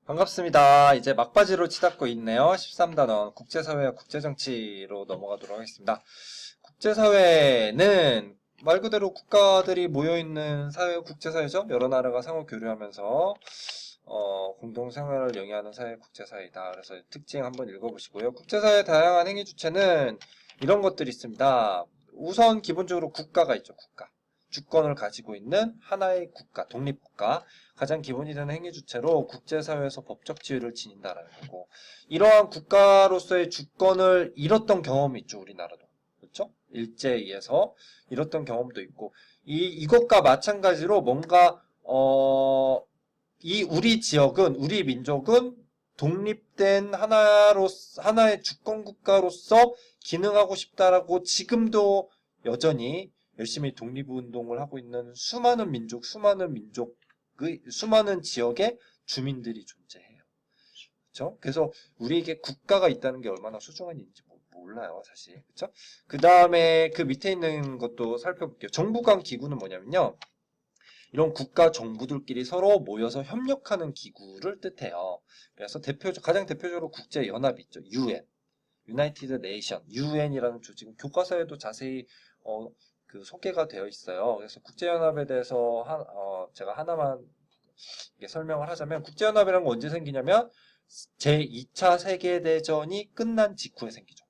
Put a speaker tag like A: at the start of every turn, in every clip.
A: 반갑습니다. 이제 막바지로 치닫고 있네요. 13단원 국제사회와 국제정치로 넘어가도록 하겠습니다. 국제사회는 말 그대로 국가들이 모여있는 사회, 국제사회죠. 여러 나라가 상호 교류하면서 공동생활을 영위하는 사회, 국제사회이다. 그래서 특징 한번 읽어보시고요. 국제사회의 다양한 행위 주체는 이런 것들이 있습니다. 우선 기본적으로 국가가 있죠. 국가. 주권을 가지고 있는 하나의 국가, 독립국가. 가장 기본이 되는 행위 주체로 국제사회에서 법적 지위를 지닌다라는 거고, 이러한 국가로서의 주권을 잃었던 경험이 있죠. 우리나라도. 그렇죠? 일제에 의해서 잃었던 경험도 있고, 이것과 마찬가지로 뭔가 우리 지역은, 우리 민족은 독립된 하나의 주권 국가로서 기능하고 싶다라고 지금도 여전히 열심히 독립운동을 하고 있는 수많은 지역의 주민들이 존재해요. 그렇죠? 그래서 우리에게 국가가 있다는 게 얼마나 소중한 일인지 몰라요, 사실. 그렇죠? 그 다음에 그 밑에 있는 것도 살펴볼게요. 정부 간 기구는 뭐냐면요. 이런 국가 정부들끼리 서로 모여서 협력하는 기구를 뜻해요. 그래서 가장 대표적으로 국제연합이 있죠. UN, United Nation, UN이라는 조직은 교과서에도 자세히 그 소개가 되어 있어요. 그래서 국제연합에 대해서 제가 하나만 설명을 하자면, 국제연합이라는 건 언제 생기냐면 제2차 세계대전이 끝난 직후에 생기죠.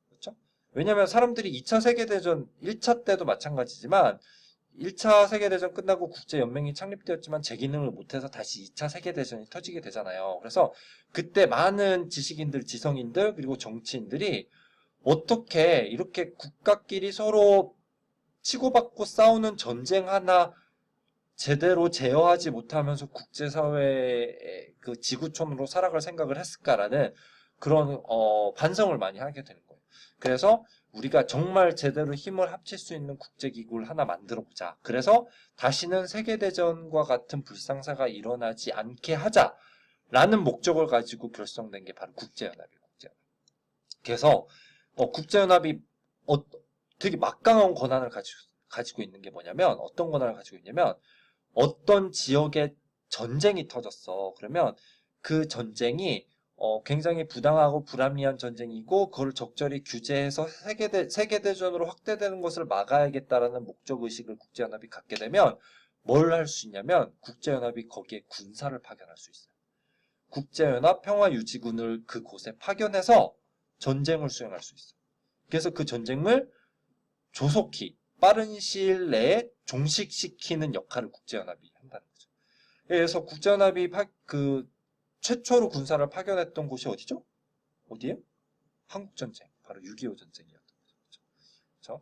A: 그렇죠? 왜냐하면 사람들이 2차 세계대전 1차 때도 마찬가지지만 1차 세계대전 끝나고 국제연맹이 창립되었지만 제 기능을 못해서 다시 2차 세계대전이 터지게 되잖아요. 그래서 그때 많은 지식인들, 지성인들, 그리고 정치인들이 어떻게 이렇게 국가끼리 서로 치고받고 싸우는 전쟁 하나 제대로 제어하지 못하면서 국제사회의 그 지구촌으로 살아갈 생각을 했을까라는 그런 반성을 많이 하게 되는 거예요. 그래서 우리가 정말 제대로 힘을 합칠 수 있는 국제기구를 하나 만들어 보자. 그래서 다시는 세계대전과 같은 불상사가 일어나지 않게 하자라는 목적을 가지고 결성된 게 바로 국제연합이에요. 국제연합. 그래서 국제연합이 되게 막강한 권한을 가지고 있는 게 뭐냐면, 어떤 권한을 가지고 있냐면, 어떤 지역에 전쟁이 터졌어. 그러면 그 전쟁이 굉장히 부당하고 불합리한 전쟁이고, 그걸 적절히 규제해서 세계대전으로 확대되는 것을 막아야겠다라는 목적의식을 국제연합이 갖게 되면 뭘 할 수 있냐면, 국제연합이 거기에 군사를 파견할 수 있어요. 국제연합 평화유지군을 그곳에 파견해서 전쟁을 수행할 수 있어요. 그래서 그 전쟁을 조속히 빠른 시일 내에 종식시키는 역할을 국제연합이 한다는 거죠. 그래서 국제연합이 최초로 군사를 파견했던 곳이 어디죠? 어디예요? 한국전쟁. 바로 6.25 전쟁이었던 거죠. 그렇죠?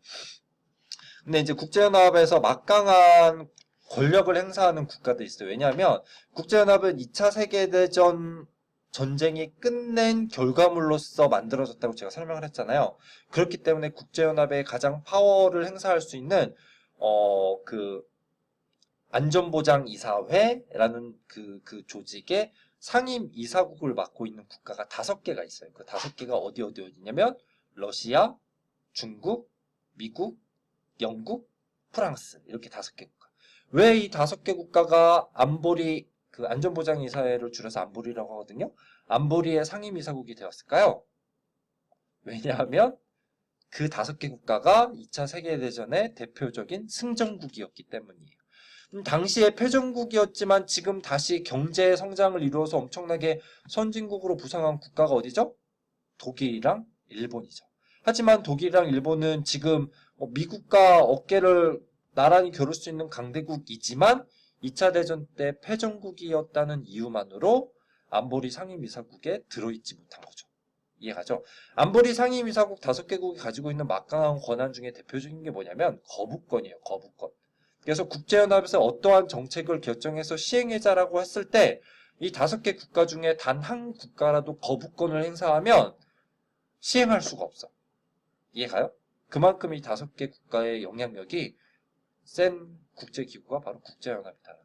A: 근데 이제 국제연합에서 막강한 권력을 행사하는 국가들이 있어요. 왜냐하면 국제연합은 2차 세계대전 전쟁이 끝낸 결과물로서 만들어졌다고 제가 설명을 했잖아요. 그렇기 때문에 국제연합의 가장 파워를 행사할 수 있는 그 안전보장이사회라는 그 조직의 상임 이사국을 맡고 있는 국가가 5개가 있어요. 그 5개가 어디냐면 러시아, 중국, 미국, 영국, 프랑스, 이렇게 5개 국가. 왜 이 5개 국가가 안보리, 그 안전보장이사회를 줄여서 안보리라고 하거든요. 안보리의 상임이사국이 되었을까요? 왜냐하면 그 5개 국가가 2차 세계대전의 대표적인 승전국이었기 때문이에요. 당시에 패전국이었지만 지금 다시 경제 성장을 이루어서 엄청나게 선진국으로 부상한 국가가 어디죠? 독일이랑 일본이죠. 하지만 독일이랑 일본은 지금 미국과 어깨를 나란히 겨룰 수 있는 강대국이지만 2차 대전 때 패전국이었다는 이유만으로 안보리 상임이사국에 들어있지 못한 거죠. 이해가죠? 안보리 상임이사국 5개국이 가지고 있는 막강한 권한 중에 대표적인 게 뭐냐면 거부권이에요. 거부권. 그래서 국제연합에서 어떠한 정책을 결정해서 시행해자라고 했을 때 이 5개 국가 중에 단 한 국가라도 거부권을 행사하면 시행할 수가 없어. 이해가요? 그만큼 이 5개 국가의 영향력이 센 국제기구가 바로 국제연합이다.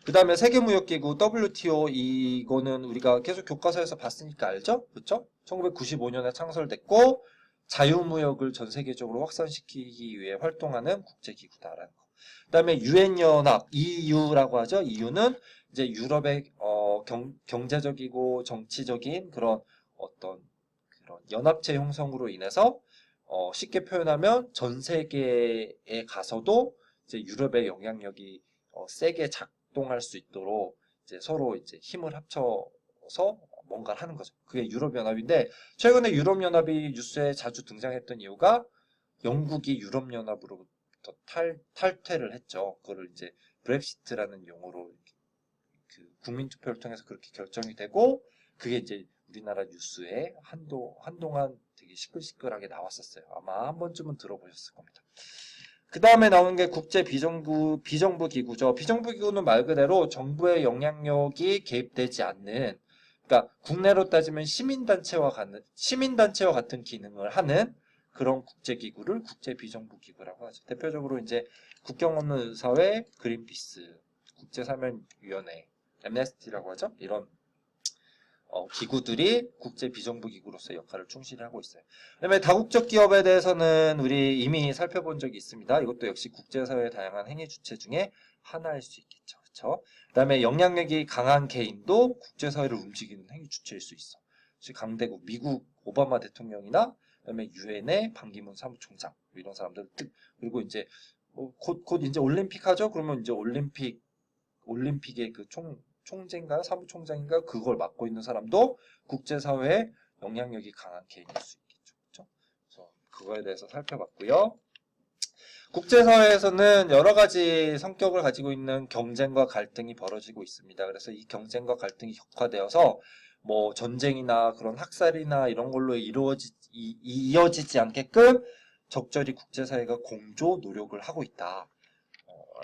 A: 그 다음에 세계무역기구 WTO, 이거는 우리가 계속 교과서에서 봤으니까 알죠? 그렇죠? 1995년에 창설됐고 자유무역을 전 세계적으로 확산시키기 위해 활동하는 국제기구다라는 거. 그 다음에 유엔연합, EU라고 하죠. EU는 이제 유럽의 경제적이고 정치적인 그런 어떤 그런 연합체 형성으로 인해서 쉽게 표현하면 전 세계에 가서도 이제 유럽의 영향력이 세게 작동할 수 있도록 이제 서로 이제 힘을 합쳐서 뭔가를 하는 거죠. 그게 유럽연합인데 최근에 유럽연합이 뉴스에 자주 등장했던 이유가 영국이 유럽연합으로부터 탈퇴를 했죠. 그거를 이제 브렉시트라는 용어로 그 국민투표를 통해서 그렇게 결정이 되고 그게 이제 우리나라 뉴스에 한동안 되게 시끌시끌하게 나왔었어요. 아마 한 번쯤은 들어보셨을 겁니다. 그 다음에 나오는 게 국제 비정부 기구죠. 비정부 기구는 말 그대로 정부의 영향력이 개입되지 않는, 그러니까 국내로 따지면 시민단체와 같은 기능을 하는 그런 국제 기구를 국제 비정부 기구라고 하죠. 대표적으로 이제 국경 없는 의사회, 그린피스, 국제사면위원회, 엠네스티라고 하죠. 이런 기구들이 국제 비정부 기구로서의 역할을 충실히 하고 있어요. 그다음에 다국적 기업에 대해서는 우리 이미 살펴본 적이 있습니다. 이것도 역시 국제사회의 다양한 행위 주체 중에 하나일 수 있겠죠. 그렇죠? 그다음에 영향력이 강한 개인도 국제사회를 움직이는 행위 주체일 수 있어. 강대국 미국 오바마 대통령이나 그다음에 유엔의 반기문 사무총장 이런 사람들 그리고 이제 곧 이제 올림픽 하죠. 그러면 이제 올림픽의 그 총재인가요? 사무총장인가요? 그걸 맡고 있는 사람도 국제사회에 영향력이 강한 개인일 수 있겠죠. 그렇죠? 그래서 그거에 대해서 살펴봤고요. 국제사회에서는 여러 가지 성격을 가지고 있는 경쟁과 갈등이 벌어지고 있습니다. 그래서 이 경쟁과 갈등이 격화되어서 뭐 전쟁이나 그런 학살이나 이런 걸로 이어지지 않게끔 적절히 국제사회가 공조 노력을 하고 있다.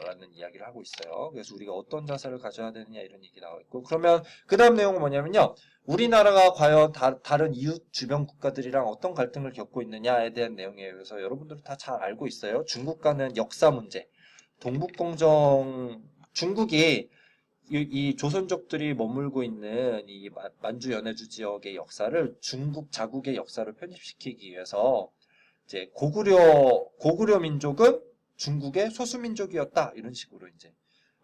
A: 라는 이야기를 하고 있어요. 그래서 우리가 어떤 자세를 가져야 되느냐 이런 얘기 나와 있고 그러면 그 다음 내용은 뭐냐면요. 우리나라가 과연 다른 이웃 주변 국가들이랑 어떤 갈등을 겪고 있느냐에 대한 내용이에요. 그래서 여러분들은 다 잘 알고 있어요. 중국과는 역사 문제, 동북공정 중국이 이 조선족들이 머물고 있는 이 만주 연해주 지역의 역사를 중국 자국의 역사를 편입시키기 위해서 이제 고구려 민족은 중국의 소수민족이었다 이런 식으로 이제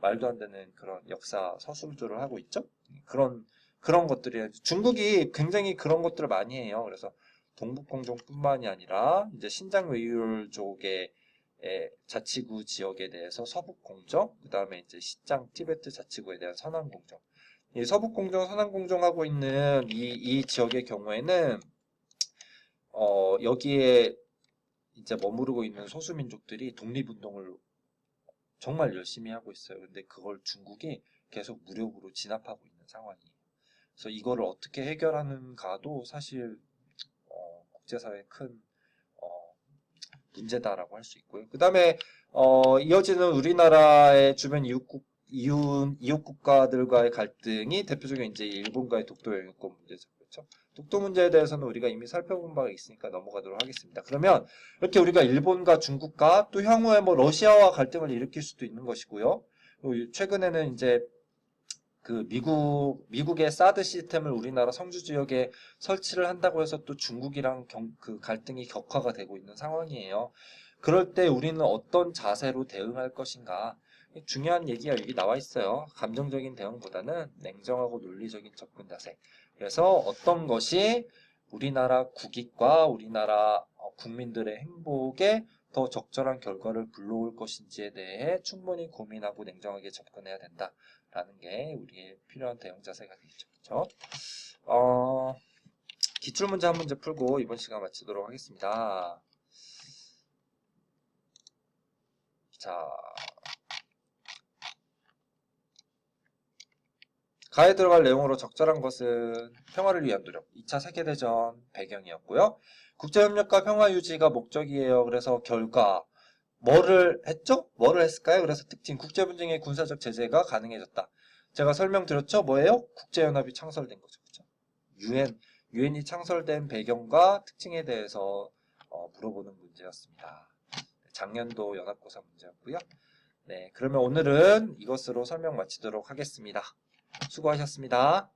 A: 말도 안 되는 그런 역사 서술들을 하고 있죠. 그런 것들이 중국이 굉장히 그런 것들을 많이 해요. 그래서 동북공정뿐만이 아니라 이제 신장 외율족의 자치구 지역에 대해서 서북공정, 그 다음에 이제 신장 티베트 자치구에 대한 선안공정. 이 서북공정, 선안공정하고 있는 이 지역의 경우에는 여기에 이제 머무르고 있는 소수민족들이 독립운동을 정말 열심히 하고 있어요. 근데 그걸 중국이 계속 무력으로 진압하고 있는 상황이에요. 그래서 이거를 어떻게 해결하는가도 사실 국제사회의 큰 문제다라고 할 수 있고요. 그 다음에 이어지는 우리나라의 주변 이웃 국가들과의 갈등이 대표적인 이제 일본과의 독도 영유권 문제죠. 그렇죠? 독도 문제에 대해서는 우리가 이미 살펴본 바가 있으니까 넘어가도록 하겠습니다. 그러면 이렇게 우리가 일본과 중국과 또 향후에 뭐 러시아와 갈등을 일으킬 수도 있는 것이고요. 최근에는 이제 그 미국의 사드 시스템을 우리나라 성주 지역에 설치를 한다고 해서 또 중국이랑 그 갈등이 격화가 되고 있는 상황이에요. 그럴 때 우리는 어떤 자세로 대응할 것인가? 중요한 얘기가 여기 나와 있어요. 감정적인 대응보다는 냉정하고 논리적인 접근 자세. 그래서 어떤 것이 우리나라 국익과 우리나라 국민들의 행복에 더 적절한 결과를 불러올 것인지에 대해 충분히 고민하고 냉정하게 접근해야 된다라는 게 우리의 필요한 대응 자세가 되겠죠. 그렇죠? 기출문제 한 문제 풀고 이번 시간 마치도록 하겠습니다. 자, 가에 들어갈 내용으로 적절한 것은 평화를 위한 노력, 2차 세계대전 배경이었고요. 국제협력과 평화 유지가 목적이에요. 그래서 결과 뭐를 했죠? 뭐를 했을까요? 그래서 특징, 국제분쟁의 군사적 제재가 가능해졌다. 제가 설명드렸죠? 뭐예요? 국제연합이 창설된 거죠. 그렇죠? 유엔이 창설된 배경과 특징에 대해서 물어보는 문제였습니다. 작년도 연합고사 문제였고요. 네, 그러면 오늘은 이것으로 설명 마치도록 하겠습니다. 수고하셨습니다.